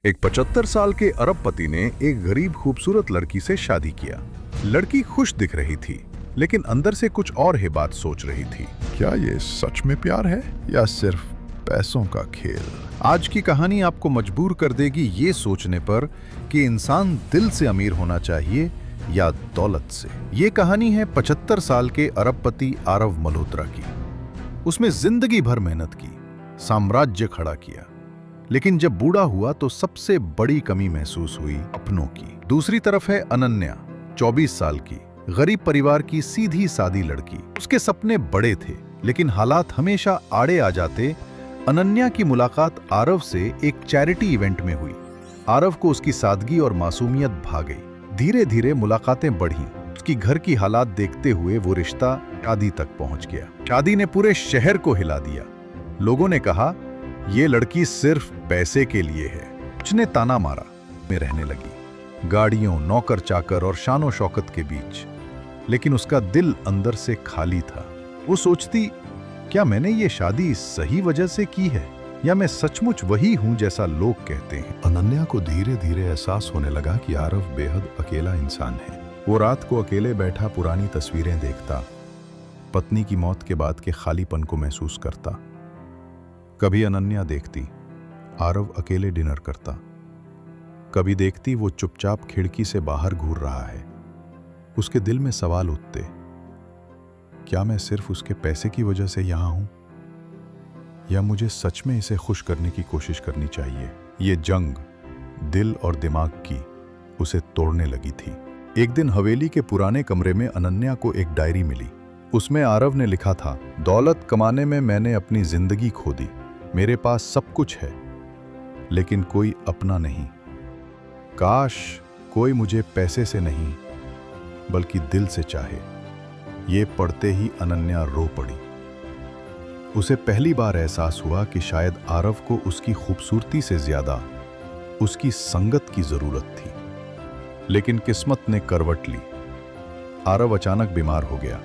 एक 75 साल के अरबपति ने एक गरीब खूबसूरत लड़की से शादी किया। लड़की खुश दिख रही थी, लेकिन अंदर से कुछ और ही बात सोच रही थी। क्या ये सच में प्यार है या सिर्फ पैसों का खेल? आज की कहानी आपको मजबूर कर देगी ये सोचने पर कि इंसान दिल से अमीर होना चाहिए या दौलत से। ये कहानी है 75 साल के अरबपति आरव मल्होत्रा की। उसने जिंदगी भर मेहनत की, साम्राज्य खड़ा किया, लेकिन जब बूढ़ा हुआ तो सबसे बड़ी कमी महसूस हुई अपनों की। दूसरी तरफ है अनन्या, 24 साल की, गरीब परिवार की सीधी सादी लड़की। उसके सपने बड़े थे, लेकिन हालात हमेशा आड़े आ जाते। अनन्या की मुलाकात आरव से एक चैरिटी इवेंट में हुई। आरव को उसकी सादगी और मासूमियत भा गई। धीरे धीरे मुलाकातें बढ़ीं। उसकी घर की हालात देखते हुए वो रिश्ता शादी तक पहुंच गया। शादी ने पूरे शहर को हिला दिया। लोगों ने कहा, ये लड़की सिर्फ पैसे के लिए है। उसने ताना मारा में रहने लगी, गाड़ियों, नौकर चाकर और शानो शौकत के बीच। लेकिन उसका दिल अंदर से खाली था। वो सोचती, क्या मैंने ये शादी सही वजह से की है या मैं सचमुच वही हूं जैसा लोग कहते हैं। अनन्या को धीरे धीरे एहसास होने लगा कि आरव बेहद अकेला इंसान है। वो रात को अकेले बैठा पुरानी तस्वीरें देखता, पत्नी की मौत के बाद के खालीपन को महसूस करता। कभी अनन्या देखती आरव अकेले डिनर करता, कभी देखती वो चुपचाप खिड़की से बाहर घूर रहा है। उसके दिल में सवाल उठते, क्या मैं सिर्फ उसके पैसे की वजह से यहां हूं या मुझे सच में इसे खुश करने की कोशिश करनी चाहिए। ये जंग दिल और दिमाग की उसे तोड़ने लगी थी। एक दिन हवेली के पुराने कमरे में अनन्या को एक डायरी मिली। उसमें आरव ने लिखा था, दौलत कमाने में मैंने अपनी जिंदगी खो दी। मेरे पास सब कुछ है, लेकिन कोई अपना नहीं। काश कोई मुझे पैसे से नहीं बल्कि दिल से चाहे। ये पढ़ते ही अनन्या रो पड़ी। उसे पहली बार एहसास हुआ कि शायद आरव को उसकी खूबसूरती से ज्यादा उसकी संगत की जरूरत थी। लेकिन किस्मत ने करवट ली। आरव अचानक बीमार हो गया।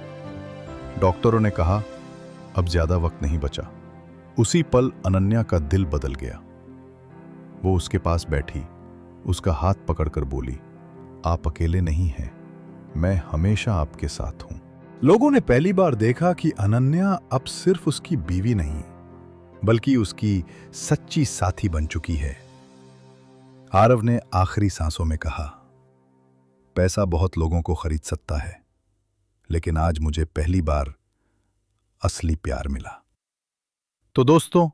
डॉक्टरों ने कहा, अब ज्यादा वक्त नहीं बचा। उसी पल अनन्या का दिल बदल गया। वो उसके पास बैठी, उसका हाथ पकड़कर बोली, आप अकेले नहीं हैं, मैं हमेशा आपके साथ हूं। लोगों ने पहली बार देखा कि अनन्या अब सिर्फ उसकी बीवी नहीं, बल्कि उसकी सच्ची साथी बन चुकी है। आरव ने आखिरी सांसों में कहा, पैसा बहुत लोगों को खरीद सकता है, लेकिन आज मुझे पहली बार असली प्यार मिला। तो दोस्तों,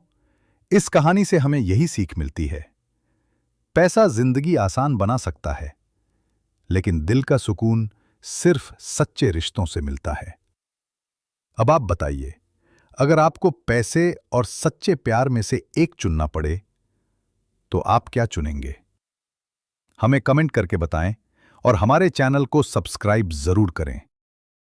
इस कहानी से हमें यही सीख मिलती है, पैसा जिंदगी आसान बना सकता है, लेकिन दिल का सुकून सिर्फ सच्चे रिश्तों से मिलता है। अब आप बताइए, अगर आपको पैसे और सच्चे प्यार में से एक चुनना पड़े, तो आप क्या चुनेंगे? हमें कमेंट करके बताएं और हमारे चैनल को सब्सक्राइब जरूर करें।